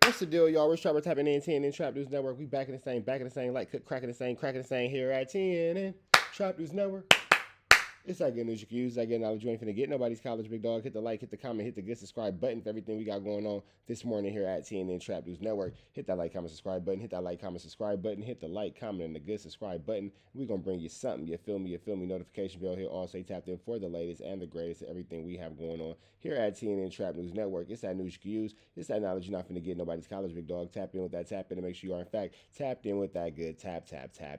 What's the deal, y'all? We're Trapper tapping in 10 in Trap News Network. We back in the same, like cracking the same here at 10 in Trap News Network. It's that good news you can use. That good knowledge you ain't finna get nobody's college, big dog. Hit the like, hit the comment, hit the good subscribe button for everything we got going on this morning here at TNN Trap News Network. Hit that like, comment, subscribe button. Hit that like, comment, subscribe button. Hit the like, comment, and the good subscribe button. We're gonna bring you something. You feel me? You feel me? Notification bell here. All stay tapped in for the latest and the greatest of everything we have going on here at TNN Trap News Network. It's that news you can use. It's that knowledge you're not finna get nobody's college, big dog. Tap in with that tap in and make sure you are in fact tapped in with that good tap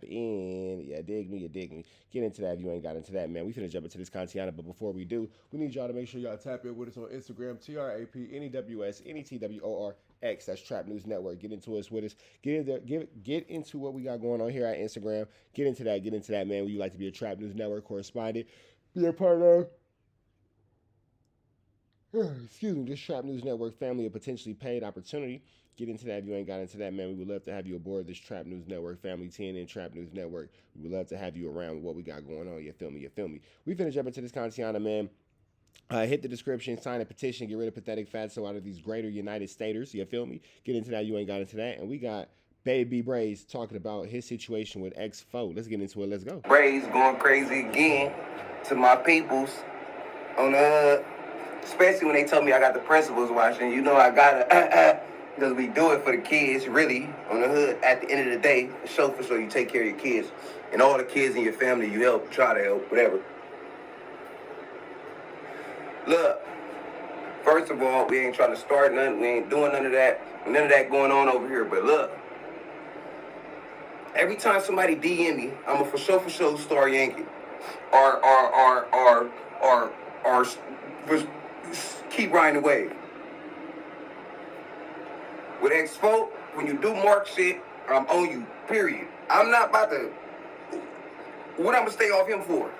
in. Yeah, dig me, you dig me. Get into that if you ain't got into that, man. We finna jump into this content. But before we do, we need y'all to make sure y'all tap in with us on Instagram, TRAPNEWS, NETWORX. That's Trap News Network. Get into us with us. Get in there. Get into what we got going on here at Instagram. Get into that, man. Would you like to be a Trap News Network correspondent? Be a part of this Trap News Network family of potentially paid opportunity. Get into that if you ain't got into that, man. We would love to have you aboard this Trap News Network family, 10 in Trap News Network. We would love to have you around with what we got going on. You feel me? We finish up into this content, man. Hit the description, sign a petition, get rid of pathetic fatso out of these greater United Staters. You feel me? Get into that, you ain't got into that. And we got Baby B BRAZY talking about his situation with X4. Let's get into it. Let's go. BRAZY going crazy again to my peoples on the especially when they tell me I got the principals watching. You know I gotta because we do it for the kids, really, on the hood. At the end of the day, for sure, you take care of your kids. And all the kids in your family, you help, try to help, whatever. Look, first of all, we ain't trying to start nothing. We ain't doing none of that. None of that going on over here. But look, every time somebody DM me, I'm a for sure star Yankee. Or keep riding the wave. With X4, when you do Mark shit, I'm on you, period. I'm not about to... What I'm going to stay off him for?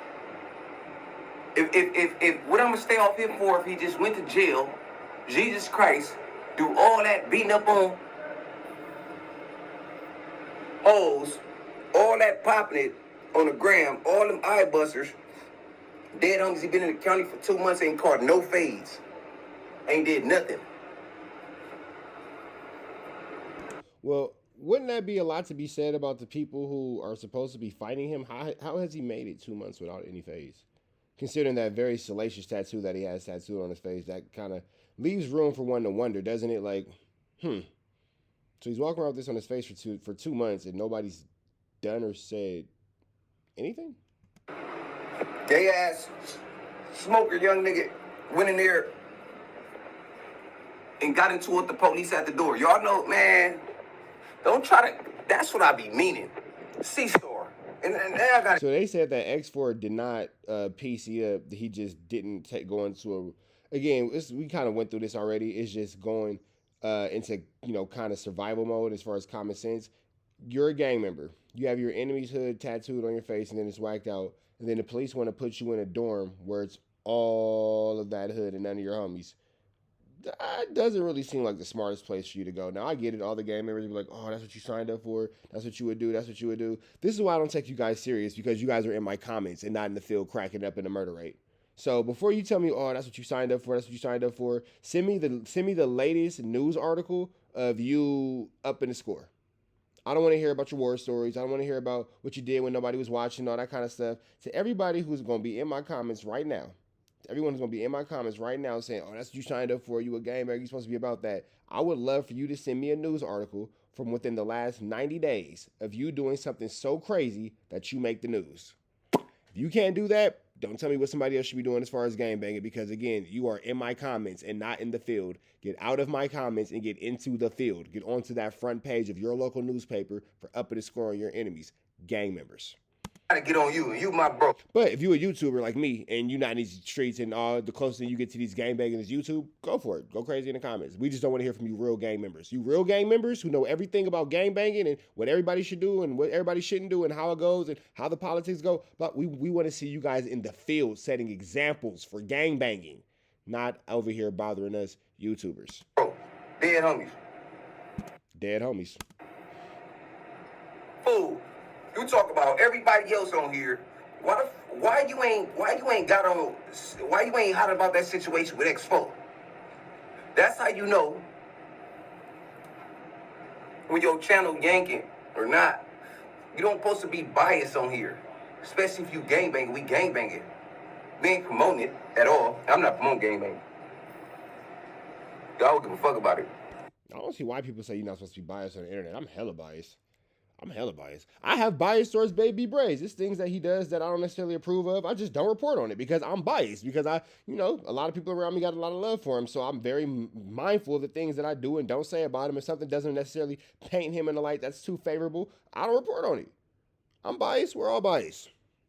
If what I'm going to stay off him for, if he just went to jail, Jesus Christ, do all that beating up on hoes, all that popping it on the gram, all them eye busters, dead homies, he been in the county for 2 months, ain't caught no fades, ain't did nothing. Well, wouldn't that be a lot to be said about the people who are supposed to be fighting him? How has he made it 2 months without any phase? Considering that very salacious tattoo that he has tattooed on his face, that kind of leaves room for one to wonder, doesn't it? Like, So he's walking around with this on his face for 2 months and nobody's done or said anything? Gay ass smoker young nigga went in there and got into it with the police at the door. Y'all know, man, don't try to, that's what I be meaning. C-store. And I got. So they said that X4 did not PC up. He just didn't go into a, again, we kind of went through this already. It's just going into, kind of survival mode as far as common sense. You're a gang member. You have your enemy's hood tattooed on your face and then it's whacked out. And then the police want to put you in a dorm where it's all of that hood and none of your homies. That doesn't really seem like the smartest place for you to go. Now, I get it. All the gang members will be like, oh, that's what you signed up for. That's what you would do. That's what you would do. This is why I don't take you guys serious, because you guys are in my comments and not in the field cracking up in the murder rate. So before you tell me, oh, that's what you signed up for, that's what you signed up for, send me the latest news article of you up in the score. I don't want to hear about your war stories. I don't want to hear about what you did when nobody was watching, all that kind of stuff. To everybody who's going to be in my comments right now, everyone's going to be in my comments right now saying, oh, that's what you signed up for. You a gamer. You're supposed to be about that. I would love for you to send me a news article from within the last 90 days of you doing something so crazy that you make the news. If you can't do that, don't tell me what somebody else should be doing as far as game banging, because, again, you are in my comments and not in the field. Get out of my comments and get into the field. Get onto that front page of your local newspaper for up in the score on your enemies, gang members. To get on you, and you my bro. But if you a YouTuber like me and you not in these streets and the closer you get to these gangbanging is YouTube, go for it. Go crazy in the comments. We just don't want to hear from you real gang members. You real gang members who know everything about gangbanging and what everybody should do and what everybody shouldn't do and how it goes and how the politics go. But we want to see you guys in the field setting examples for gangbanging, not over here bothering us YouTubers. Bro, dead homies. Dead homies. Fool. You talk about everybody else on here. Why you ain't hot about that situation with X4? That's how you know when your channel yanking or not. You don't supposed to be biased on here, especially if you gangbanging. We gangbanging. We ain't promoting it at all. I'm not promoting gangbanging. Y'all don't give a fuck about it. I don't see why people say you're not supposed to be biased on the internet. I'm hella biased. I have bias towards Baby B BRAZY. It's things that he does that I don't necessarily approve of. I just don't report on it because I'm biased. Because a lot of people around me got a lot of love for him. So I'm very mindful of the things that I do and don't say about him. If something doesn't necessarily paint him in a light that's too favorable, I don't report on it. I'm biased. We're all biased.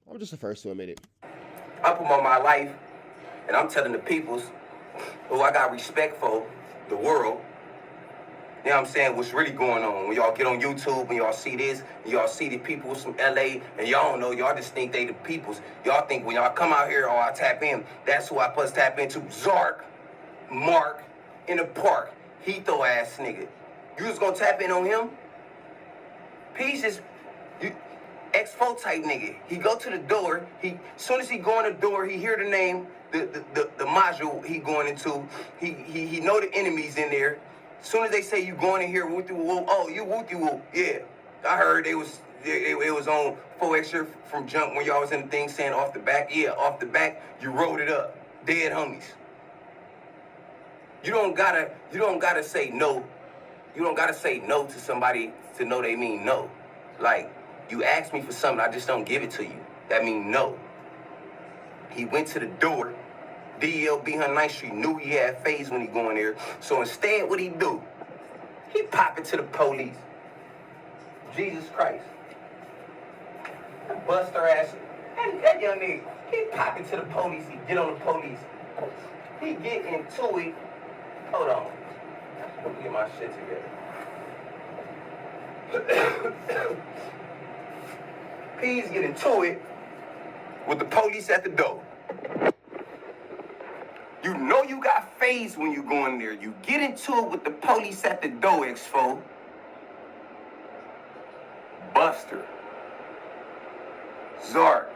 I'm just the first to admit it. I promote my life, and I'm telling the peoples who I got respect for, the world. You know what I'm saying? What's really going on? When y'all get on YouTube and y'all see this, and y'all see the peoples from LA, and y'all don't know, y'all just think they the peoples. Y'all think when y'all come out here, I tap in, that's who I supposed to tap into. Zark, Mark, in the park, Heathrow ass nigga. You was gonna tap in on him? Peace is X4 type nigga. He go to the door, soon as he go in the door, he hear the name, the module he going into, he know the enemies in there. Soon as they say you going in here, whoop whoop, oh, you whoop whoop, yeah. I heard it was on 4 extra from jump when y'all was in the thing saying off the back. Yeah, off the back, you rolled it up. Dead homies. You don't gotta say no. You don't gotta say no to somebody to know they mean no. Like, you ask me for something, I just don't give it to you. That mean no. He went to the door. DLB 109th Street knew he had phase when he going there. So instead, what he do? He pop it to the police. Jesus Christ. Bust her ass. That young nigga, he pop it to the police. He get on the police. He get into it. Hold on. Let me get my shit together. Please get into it with the police at the door. You know you got phase when you go in there. You get into it with the police at the door, X4. Buster. Zark.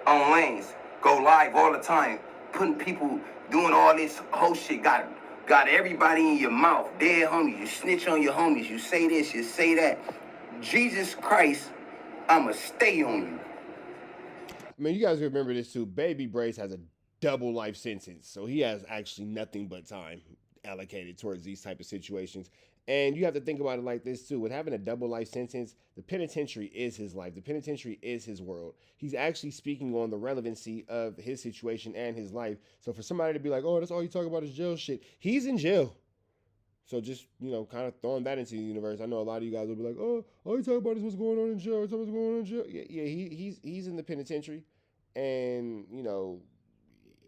On lanes. Go live all the time. Putting people, doing all this whole shit. Got everybody in your mouth. Dead homies. You snitch on your homies. You say this, you say that. Jesus Christ, I'ma stay on you. I mean, you guys remember this too. Baby BRAZY has a double life sentence, so he has actually nothing but time allocated towards these type of situations. And you have to think about it like this too. With having a double life sentence, the penitentiary is his life. The penitentiary is his world. He's actually speaking on the relevancy of his situation and his life. So for somebody to be like, oh, that's all you talk about is jail shit, he's in jail. So just, kind of throwing that into the universe. I know a lot of you guys will be like, oh, all you talk about is what's going on in jail. What's going on in jail. Yeah, he's in the penitentiary. And,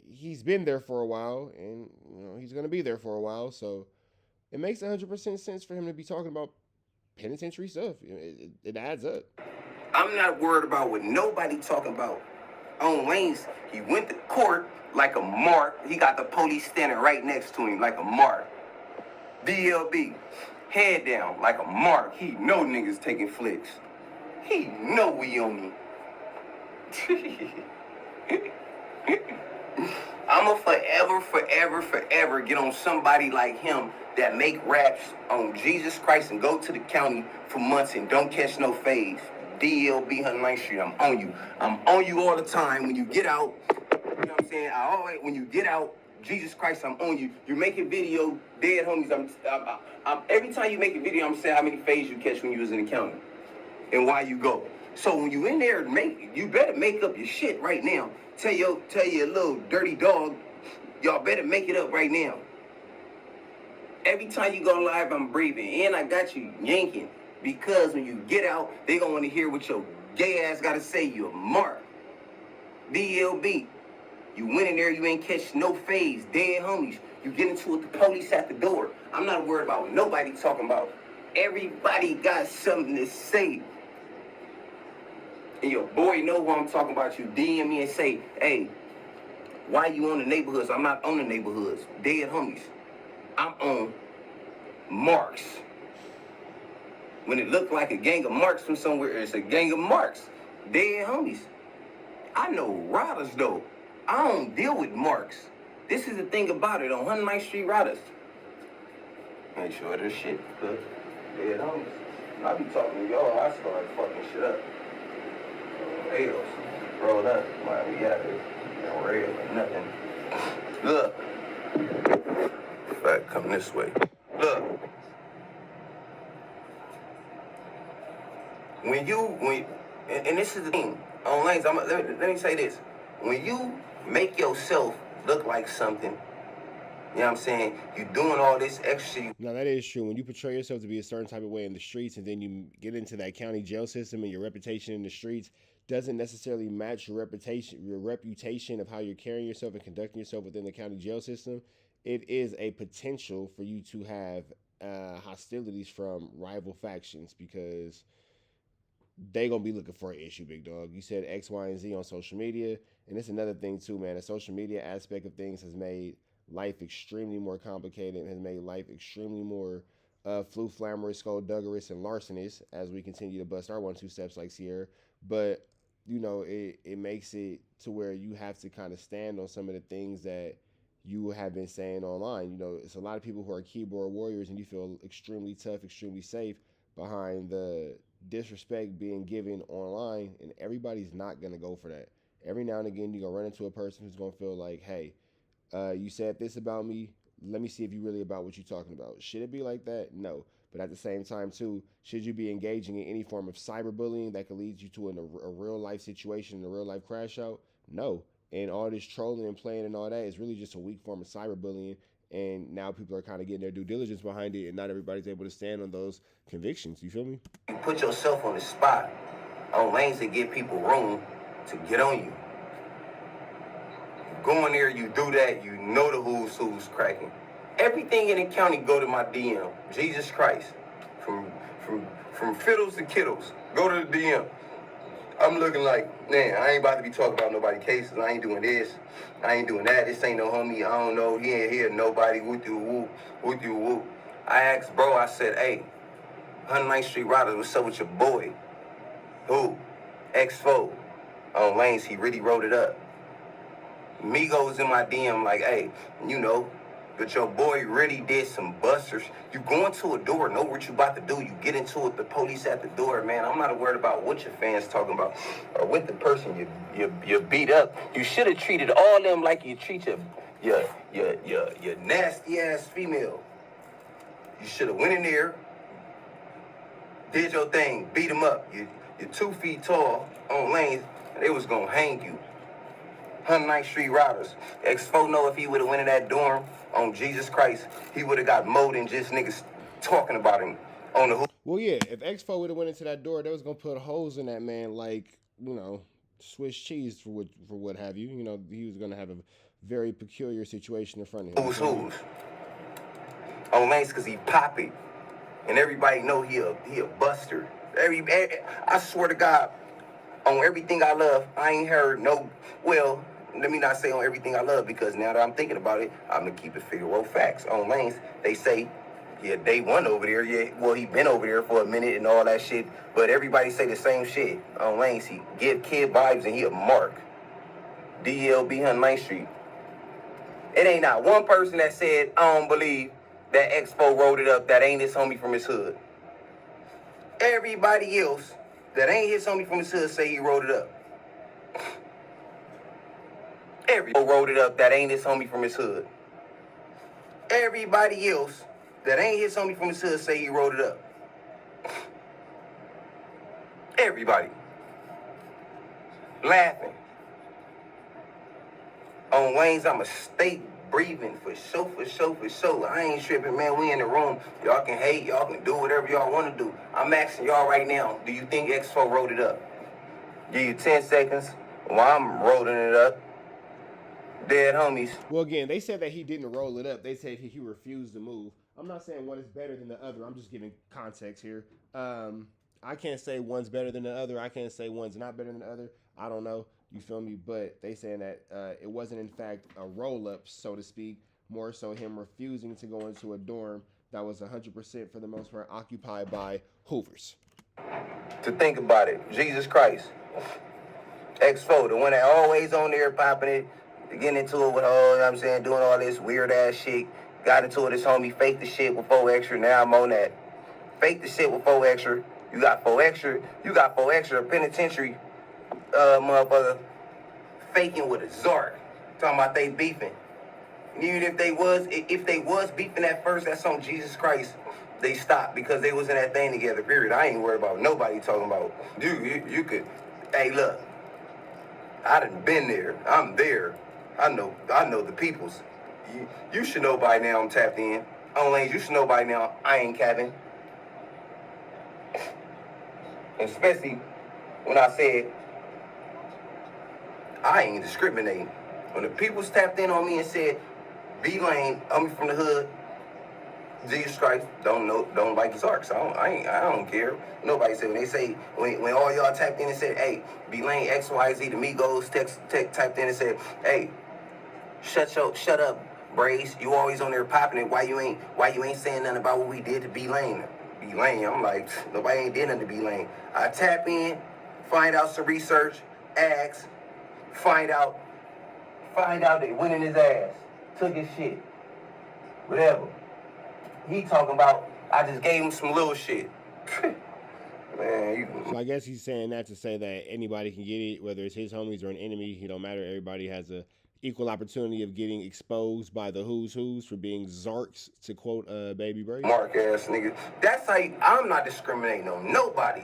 he's been there for a while. And, he's going to be there for a while. So it makes 100% sense for him to be talking about penitentiary stuff. It adds up. I'm not worried about what nobody talking about. On lanes, he went to court like a mark. He got the police standing right next to him like a mark. DLB, head down like a mark. He know niggas taking flicks. He know we on me. I'ma forever get on somebody like him that make raps on Jesus Christ and go to the county for months and don't catch no phase. DLB 109th Street, I'm on you. I'm on you all the time. When you get out, you know what I'm saying? When you get out, Jesus Christ, I'm on you. You make a video, dead homies. Every time you make a video, I'm saying how many phases you catch when you was in the county and why you go. So when you in there, you better make up your shit right now. Tell your little dirty dog, y'all better make it up right now. Every time you go live, I'm breathing, and I got you yanking because when you get out, they gonna want to hear what your gay ass gotta say. You're a mark. DLB. You went in there, you ain't catch no phase, dead homies. You get into it with the police at the door. I'm not worried about what nobody talking about. Everybody got something to say. And your boy know what I'm talking about. You DM me and say, hey, why you on the neighborhoods? I'm not on the neighborhoods. Dead homies. I'm on marks. When it looked like a gang of marks from somewhere, it's a gang of marks. Dead homies. I know riders though. I don't deal with marks. This is the thing about it on 109th Street riders. Make sure this shit good. Dead homies. I be talking to y'all, I start fucking shit up. Hell, roll up. Man, we out here. No real or nothing. Look. Back, come this way. Look. And this is the thing. On lanes, let me say this. When you make yourself look like something, you know what I'm saying? You doing all this extra shit. Now that is true. When you portray yourself to be a certain type of way in the streets, and then you get into that county jail system, and your reputation in the streets doesn't necessarily match your reputation of how you're carrying yourself and conducting yourself within the county jail system, it is a potential for you to have hostilities from rival factions because they gonna be looking for an issue, big dog. You said X, Y, and Z on social media, and it's another thing too, man. The social media aspect of things has made life extremely more complicated, has made life extremely more flu flammerous, skullduggerous, and larcenous as we continue to bust our 1-2 steps like Sierra. But you know, it makes it to where you have to kind of stand on some of the things that you have been saying online. You know, it's a lot of people who are keyboard warriors, and you feel extremely tough, extremely safe behind the disrespect being given online, and everybody's not gonna go for that. Every now and again, you're gonna run into a person who's gonna feel like, hey, you said this about me. Let me see if you really about what you're talking about. Should it be like that? No. But at the same time, too, should you be engaging in any form of cyberbullying that could lead you to a real life situation, a real life crash out? No. And all this trolling and playing and all that is really just a weak form of cyberbullying. And now people are kind of getting their due diligence behind it, and not everybody's able to stand on those convictions. You feel me? You put yourself on the spot on lanes that give people room to get on you. Go in there, you do that, you know the who's cracking. Everything in the county go to my DM. Jesus Christ. From fiddles to kiddles. Go to the DM. I'm looking like, man, I ain't about to be talking about nobody's cases. I ain't doing this. I ain't doing that. This ain't no homie. I don't know. He ain't here. Nobody. With you. I asked bro, I said, hey, 109th Street Riders, what's up with your boy? Who? X4. On lanes, he really wrote it up. Migos in my DM like, hey, you know, but your boy really did some busters. You go into a door, know what you about to do. You get into it, the police at the door, man. I'm not worried about what your fans talking about or with the person you beat up. You should have treated all them like you treat your nasty ass female. You should have went in there, did your thing, beat them up. You're 2 feet tall on lanes, and they was gonna hang you. 109th Street Riders. X4 know if he would have went in that dorm on Jesus Christ, he would have got more than just niggas talking about him on the hook. Well, yeah, if X4 would have went into that door, they was gonna put holes in that man like, you know, Swiss cheese for what have you. You know, he was gonna have a very peculiar situation in front of him. Who's on lanes because he poppy, and everybody know he a buster. I swear to God, on everything I love, I ain't heard no. Well, let me not say on everything I love, because now that I'm thinking about it, I'm gonna keep it figure facts. On lanes, they say, yeah, day one over there. Yeah, well, he been over there for a minute and all that shit. But everybody say the same shit. On lanes, he give kid vibes and he a mark. DLB 109th Street. It ain't not one person that said, I don't believe that Expo wrote it up, that ain't his homie from his hood. Everybody else that ain't his homie from his hood say he wrote it up. Everybody wrote it up that ain't his homie from his hood. Everybody else that ain't his homie from his hood say he wrote it up. Everybody. Laughing. On Wayne's, I'ma stay breathing for sure. I ain't tripping, man. We in the room. Y'all can hate. Y'all can do whatever y'all want to do. I'm asking y'all right now, do you think X4 wrote it up? Give you 10 seconds while I'm rolling it up. Dead homies. Well, again, they said that he didn't roll it up. They said he refused to move. I'm not saying one is better than the other. I'm just giving context here. I can't say one's better than the other. I can't say one's not better than the other. I don't know. You feel me? But they saying that it wasn't, in fact, a roll-up, so to speak. More so him refusing to go into a dorm that was 100% for the most part occupied by Hoovers. To think about it, Jesus Christ. X4, the one that always on there popping it, getting into it with all, you know what I'm saying, doing all this weird ass shit. Got into it, this homie faked the shit with 4 extra. Now I'm on that. Fake the shit with 4 extra. You got 4 extra. You got 4 extra. Penitentiary, motherfucker, faking with a Zark. Talking about they beefing. And even if they was beefing at first, that's on Jesus Christ. They stopped because they was in that thing together. Period. I ain't worried about nobody talking about you could. Hey, look, I done been there. I'm there. I know the peoples. You should know by now I'm tapped in. On lanes, you should know by now I ain't capping. Especially when I said I ain't discriminating. When the people's tapped in on me and said, B Lane, I'm from the hood, Jesus Christ, don't like his arcs. I don't care. Nobody said when they say when all y'all tapped in and said, hey, B Lane XYZ, the Migos typed in and said, hey, shut up, Braze. You always on there popping it. Why you ain't saying nothing about what we did to B Lane? B Lane, I'm like, nobody ain't did nothing to B Lane. I tap in, find out some research, ask, find out they went in his ass, took his shit, whatever. He talking about, I just gave him some little shit. Man, So I guess he's saying that to say that anybody can get it, whether it's his homies or an enemy. It don't matter. Everybody has a equal opportunity of getting exposed by the who's for being Zarks, to quote Baby BRAZY. Mark ass nigga. That's how I'm not discriminating on nobody.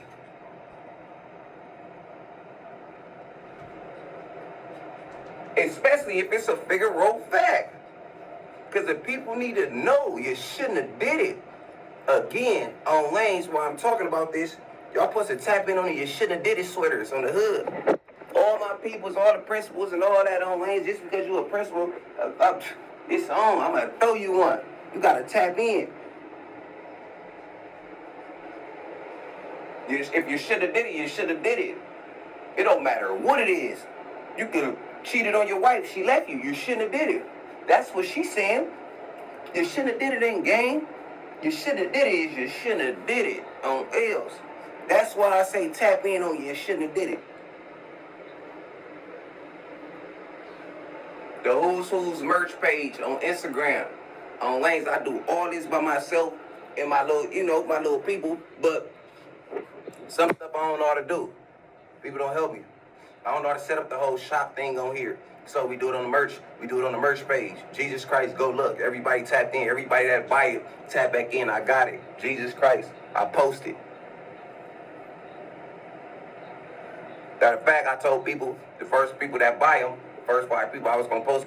Especially if it's a Figaro fact. Because the people need to know you shouldn't have did it. Again, on lanes while I'm talking about this, y'all supposed to tap in on it. You shouldn't have did it sweaters on the hood. All my peoples, all the principals and all that on lanes, just because you a principal, it's on. I'm going to throw you one. You got to tap in. If you should have did it, you should have did it. It don't matter what it is. You could have cheated on your wife. She left you. You shouldn't have did it. That's what she's saying. You shouldn't have did it in game. You shouldn't have did it. You shouldn't have did it on L's. That's why I say tap in on you shouldn't have did it. The Who's merch page on Instagram. On lanes, I do all this by myself and my little people, but some stuff I don't know how to do. People don't help me. I don't know how to set up the whole shop thing on here. So we do it on the merch. We do it on the merch page. Jesus Christ, go look. Everybody tapped in. Everybody that buy it, tap back in. I got it. Jesus Christ. I posted. Matter of fact, I told people, the first people that buy them, the first 5 people I was gonna post,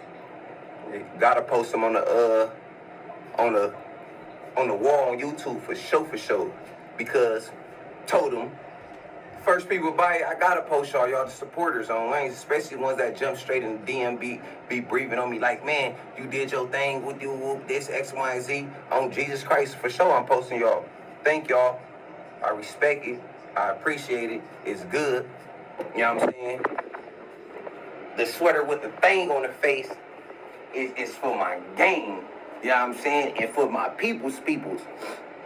gotta post them on the wall on YouTube for show. Because told them, first people buy it, I gotta post y'all the supporters on lanes, especially ones that jump straight in the DM, be breathing on me like, man, you did your thing with you, this X, Y, and Z on Jesus Christ. For sure, I'm posting y'all. Thank y'all. I respect it. I appreciate it. It's good. You know what I'm saying? The sweater with the thing on the face is for my game. You know what I'm saying? And for my people's.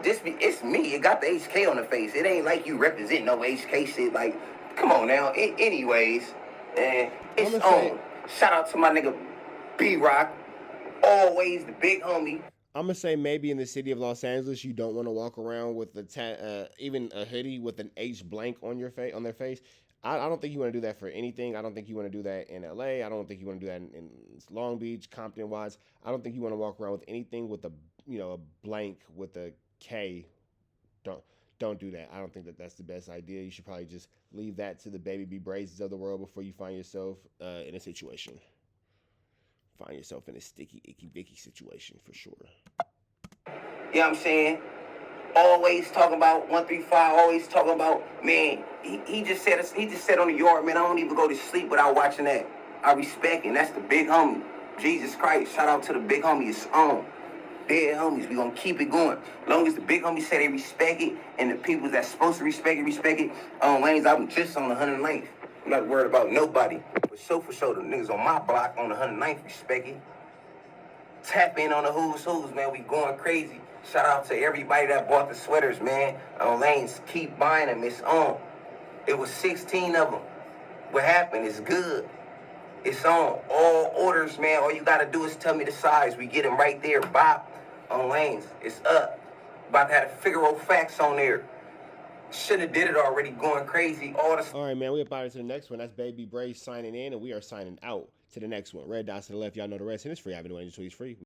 It's me. It got the HK on the face. It ain't like you represent no HK shit. Like, come on now. Anyways, and it's on. Shout out to my nigga B-Rock. Always the big homie. I'm gonna say maybe in the city of Los Angeles, you don't want to walk around with even a hoodie with an H blank on their face. I don't think you want to do that for anything. I don't think you want to do that in LA. I don't think you want to do that in Long Beach, Compton wise. I don't think you want to walk around with anything with a blank with a K. Don't do that. I don't think that's the best idea. You should probably just leave that to the Baby B BRAZYs of the world before you find yourself in a situation. Find yourself in a sticky, icky, vicky situation for sure. You know what I'm saying? Always talking about 135. Always talking about, man. He just said on the yard, man. I don't even go to sleep without watching that. I respect him. That's the big homie. Jesus Christ. Shout out to the big homie. It's on. Dead homies. We gonna keep it going. As long as the big homies say they respect it, and the people that's supposed to respect it. Lanes, I'm just on the 109th. I'm not worried about nobody. For sure, the niggas on my block on the 109th respect it. Tap in on the who's, man. We going crazy. Shout out to everybody that bought the sweaters, man. On lanes, keep buying them. It's on. It was 16 of them. What happened? It's good. It's on. All orders, man. All you gotta do is tell me the size. We get them right there. Bop. on lanes. It's up. About to have Figaro facts on there. Should have did it already, going crazy. All right, man. We about to the next one. That's Baby BRAZY signing in, and we are signing out to the next one. Red dots to the left. Y'all know the rest. And it's free. I've been doing it, so he's free.